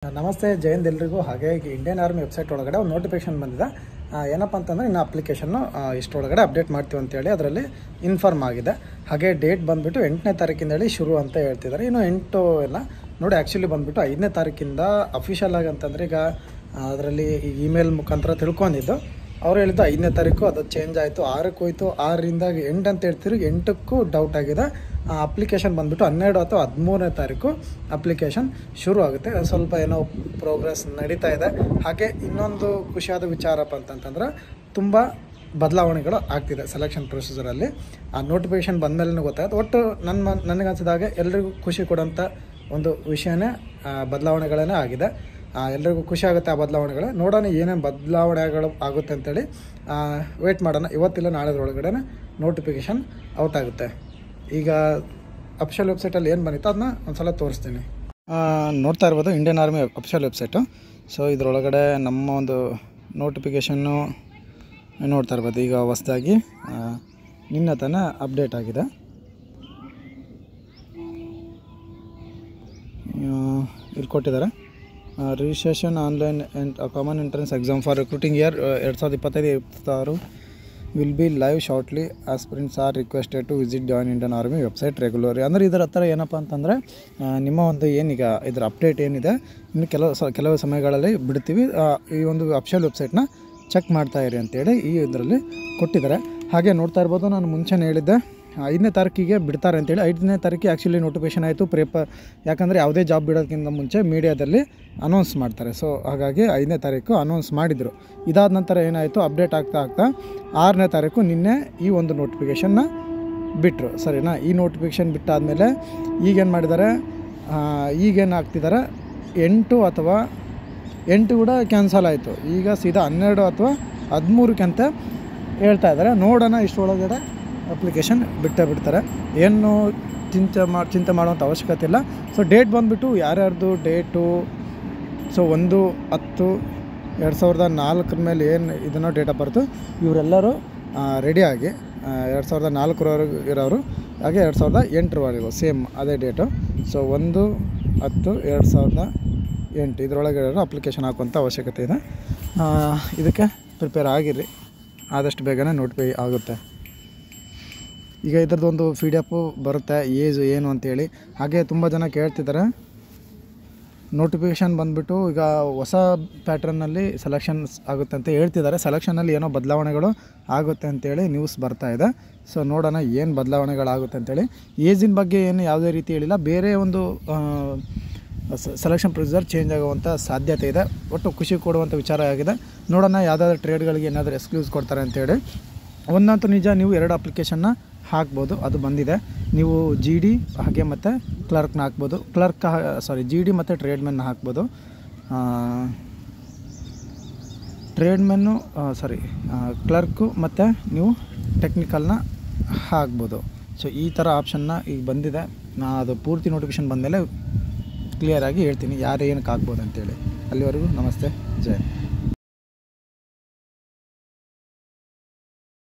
ನಮಸ್ತೆ ಜಯಂತ್ ಎಲ್ರಿಗೂ. ಹಾಗೆ ಇಂಡಿಯನ್ ಆರ್ಮಿ ವೆಬ್ಸೈಟ್ ಒಳಗಡೆ ಒಂದು ನೋಟಿಫಿಕೇಶನ್ ಬಂದಿದೆ. ಏನಪ್ಪ ಅಂತಂದರೆ ಇನ್ನು ಅಪ್ಲಿಕೇಶನ್ನು ಇಷ್ಟೊಳಗಡೆ ಅಪ್ಡೇಟ್ ಮಾಡ್ತೀವಿ ಅಂತೇಳಿ ಅದರಲ್ಲಿ ಇನ್ಫಾರ್ಮ್ ಆಗಿದೆ. ಹಾಗೆ ಡೇಟ್ ಬಂದುಬಿಟ್ಟು 8ನೇ ತಾರೀಕಿಂದ ಹೇಳಿ ಶುರು ಅಂತ ಹೇಳ್ತಿದ್ದಾರೆ. ಇನ್ನು 8 ಎಲ್ಲ ನೋಡಿ, ಆ್ಯಕ್ಚುಲಿ ಬಂದುಬಿಟ್ಟು 5ನೇ ತಾರೀಕಿಂದ ಅಫಿಷಿಯಲ್ ಆಗಿ ಅಂತಂದರೆ ಈಗ ಅದರಲ್ಲಿ ಇಮೇಲ್ ಮುಖಾಂತರ ತಿಳ್ಕೊಂಡಿದ್ದು. ಅವ್ರು ಹೇಳಿದ್ದು 5ನೇ ತಾರೀಕು, ಅದು ಚೇಂಜ್ ಆಯಿತು, 6ಕ್ಕೆ ಹೋಯಿತು, 6ರಿಂದ 8 ಅಂತ ಹೇಳ್ತಿರು. 8ಕ್ಕೂ ಡೌಟ್ ಆಗಿದೆ. ಅಪ್ಲಿಕೇಶನ್ ಬಂದುಬಿಟ್ಟು 12 ಅಥವಾ 13ನೇ ತಾರೀಕು ಅಪ್ಲಿಕೇಶನ್ ಶುರು ಆಗುತ್ತೆ. ಸ್ವಲ್ಪ ಏನೋ ಪ್ರೋಗ್ರೆಸ್ ನಡೀತಾ ಇದೆ. ಹಾಗೆ ಇನ್ನೊಂದು ಖುಷಿಯಾದ ವಿಚಾರಪ್ಪ ಅಂತಂತಂದ್ರೆ ತುಂಬ ಬದಲಾವಣೆಗಳು ಆಗ್ತಿದೆ ಸೆಲೆಕ್ಷನ್ ಪ್ರೊಸೀಜರಲ್ಲಿ. ಆ ನೋಟಿಫಿಕೇಶನ್ ಬಂದಮೇಲೆ ಗೊತ್ತಾಯ್ತು. ಒಟ್ಟು ನನಗನ್ಸಿದಾಗೆ ಎಲ್ರಿಗೂ ಖುಷಿ ಕೊಡೋಂಥ ಒಂದು ವಿಷಯನೇ ಬದಲಾವಣೆಗಳೇ ಆಗಿದೆ. ಎಲ್ರಿಗೂ ಖುಷಿ ಆಗುತ್ತೆ ಆ ಬದಲಾವಣೆಗಳು. ನೋಡೋಣ ಏನೇನು ಬದಲಾವಣೆಗಳು ಆಗುತ್ತೆ ಅಂತೇಳಿ ವೇಟ್ ಮಾಡೋಣ. ಇವತ್ತಿಲ್ಲ ನಾಳೆದ್ರೊಳಗಡೆ ನೋಟಿಫಿಕೇಶನ್ ಔಟ್ ಆಗುತ್ತೆ. ಈಗ ಅಫಿಷಿಯಲ್ ವೆಬ್ಸೈಟಲ್ಲಿ ಏನು ಬಂದಿತ್ತು ಅದನ್ನ ಒಂದು ಸಲ ತೋರಿಸ್ತೀನಿ. ನೋಡ್ತಾ ಇರ್ಬೋದು Indian army official website. So ಇದರೊಳಗಡೆ ನಮ್ಮ ಒಂದು ನೋಟಿಫಿಕೇಷನ್ನು ನೋಡ್ತಾ ಇರ್ಬೋದು. ಈಗ ಹೊಸದಾಗಿ ನಿನ್ನ ತನ ಅಪ್ಡೇಟ್ ಆಗಿದೆ. ಇಲ್ಲಿ ಕೊಟ್ಟಿದ್ದಾರೆ, registration online common entrance exam for recruiting year 2025-26 will be live shortly. Aspirants are requested to visit join Indian army website regularly. ಅಂದರೆ ಇದರ ಹತ್ರ ಏನಪ್ಪ ಅಂತಂದರೆ ನಿಮ್ಮ ಒಂದು ಏನೀಗ ಇದರ ಅಪ್ಡೇಟ್ ಏನಿದೆ ಇನ್ನು ಕೆಲವು ಸಮಯಗಳಲ್ಲಿ ಬಿಡ್ತೀವಿ, ಈ ಒಂದು ಅಫಿಷಿಯಲ್ ವೆಬ್ಸೈಟ್ನ ಚೆಕ್ ಮಾಡ್ತಾ ಇರಿ ಅಂತೇಳಿ ಈ ಇದರಲ್ಲಿ ಕೊಟ್ಟಿದ್ದಾರೆ. ಹಾಗೆ ನೋಡ್ತಾ ಇರ್ಬೋದು, ನಾನು ಮುಂಚೆನೇ ಹೇಳಿದ್ದೆ 5ನೇ ತಾರೀಕಿಗೆ ಬಿಡ್ತಾರೆ ಅಂತೇಳಿ. 5ನೇ ತಾರೀಕಿಗೆ ಆ್ಯಕ್ಚುಲಿ ನೋಟಿಫಿಕೇಷನ್ ಆಯಿತು ಯಾಕಂದರೆ ಯಾವುದೇ ಜಾಬ್ ಬಿಡೋದಕ್ಕಿಂತ ಮುಂಚೆ ಮೀಡಿಯಾದಲ್ಲಿ ಅನೌನ್ಸ್ ಮಾಡ್ತಾರೆ. ಸೊ ಹಾಗಾಗಿ 5ನೇ ತಾರೀಕು ಅನೌನ್ಸ್ ಮಾಡಿದರು. ಇದಾದ ನಂತರ ಏನಾಯಿತು, ಅಪ್ಡೇಟ್ ಆಗ್ತಾ 6ನೇ ತಾರೀಕು ನಿನ್ನೆ ಈ ಒಂದು ನೋಟಿಫಿಕೇಷನ್ನ ಬಿಟ್ಟರು. ಸರಿನಾ? ಈ ನೋಟಿಫಿಕೇಷನ್ ಬಿಟ್ಟಾದಮೇಲೆ ಈಗೇನು ಮಾಡಿದ್ದಾರೆ, ಈಗೇನು ಆಗ್ತಿದ್ದಾರೆ 8 ಕೂಡ ಕ್ಯಾನ್ಸಲ್ ಆಯಿತು. ಈಗ ಸೀದಾ 12 ಅಥವಾ 13ಕ್ಕೆ ಅಂತ ಹೇಳ್ತಾ ಇದ್ದಾರೆ. ನೋಡೋಣ, ಇಷ್ಟರೊಳಗಡೆ ಅಪ್ಲಿಕೇಶನ್ ಬಿಡ್ತಾರೆ. ಏನು ಚಿಂತೆ ಮಾಡುವಂಥ ಅವಶ್ಯಕತೆ ಇಲ್ಲ. ಸೊ ಡೇಟ್ ಬಂದುಬಿಟ್ಟು ಯಾರ್ಯಾರ್ದು ಡೇಟು, ಸೊ 1/10/2004 ಮೇಲೆ ಏನು ಇದನ್ನು ಡೇಟ್ ಆಫ್ ಬರ್ತು, ಇವರೆಲ್ಲರೂ ರೆಡಿಯಾಗಿ 2004 ಇರೋರು, ಹಾಗೆ 2008 ಸೇಮ್ ಅದೇ ಡೇಟು. ಸೊ 1/10/2008 ಇದರೊಳಗೆ ಅಪ್ಲಿಕೇಶನ್ ಹಾಕುವಂಥ ಅವಶ್ಯಕತೆ ಇದೆ. ಇದಕ್ಕೆ ಪ್ರಿಪೇರ್ ಆಗಿರಿ, ಆದಷ್ಟು ಬೇಗನೆ ನೋಟಿಫೈ ಆಗುತ್ತೆ. ಈಗ ಇದರದ್ದೊಂದು PDF ಬರುತ್ತೆ, ಏಜು ಏನು ಅಂತೇಳಿ. ಹಾಗೆ ತುಂಬ ಜನ ಕೇಳ್ತಿದ್ದಾರೆ, ನೋಟಿಫಿಕೇಷನ್ ಬಂದುಬಿಟ್ಟು ಈಗ ಹೊಸ ಪ್ಯಾಟ್ರನ್ನಲ್ಲಿ ಸೆಲೆಕ್ಷನ್ಸ್ ಆಗುತ್ತೆ ಅಂತ ಹೇಳ್ತಿದ್ದಾರೆ. ಸೆಲೆಕ್ಷನಲ್ಲಿ ಏನೋ ಬದಲಾವಣೆಗಳು ಆಗುತ್ತೆ ಅಂತೇಳಿ ನ್ಯೂಸ್ ಬರ್ತಾಯಿದೆ. ಸೊ ನೋಡೋಣ ಏನು ಬದಲಾವಣೆಗಳಾಗುತ್ತೆ ಅಂತೇಳಿ. ಏಜಿನ ಬಗ್ಗೆ ಏನು ಯಾವುದೇ ರೀತಿ ಹೇಳಿಲ್ಲ. ಬೇರೆ ಒಂದು ಸೆಲೆಕ್ಷನ್ ಪ್ರೊಸೀಜರ್ ಚೇಂಜ್ ಆಗುವಂಥ ಸಾಧ್ಯತೆ ಇದೆ. ಒಟ್ಟು ಖುಷಿ ಕೊಡುವಂಥ ವಿಚಾರ ಆಗಿದೆ. ನೋಡೋಣ ಯಾವುದಾದ್ರೂ ಟ್ರೇಡ್ಗಳಿಗೆ ಏನಾದರೂ ಎಕ್ಸ್ಕ್ಲೂಸ್ ಕೊಡ್ತಾರೆ ಅಂತೇಳಿ. ಒಂದಂತೂ ನಿಜ, ನೀವು 2 ಅಪ್ಲಿಕೇಶನ್ನ ಹಾಕ್ಬೋದು, ಅದು ಬಂದಿದೆ. ನೀವು GD ಹಾಗೆ ಮತ್ತು ಕ್ಲರ್ಕ್ನ ಹಾಕ್ಬೋದು. GD ಮತ್ತು ಟ್ರೇಡ್ಮೆನ್ನ ಹಾಕ್ಬೋದು. ಕ್ಲರ್ಕು ಮತ್ತು ನೀವು ಟೆಕ್ನಿಕಲ್ನ ಹಾಕ್ಬೋದು. ಸೊ ಈ ಥರ ಆಪ್ಷನ್ನ ಈಗ ಬಂದಿದೆ. ಅದು ಪೂರ್ತಿ ನೋಟಿಫಿಕೇಷನ್ ಬಂದಮೇಲೆ ಕ್ಲಿಯರಾಗಿ ಹೇಳ್ತೀನಿ ಯಾರು ಏನಕ್ಕೆ ಹಾಕ್ಬೋದು ಅಂತೇಳಿ. ಅಲ್ಲಿವರೆಗೂ ನಮಸ್ತೆ, ಜೈ.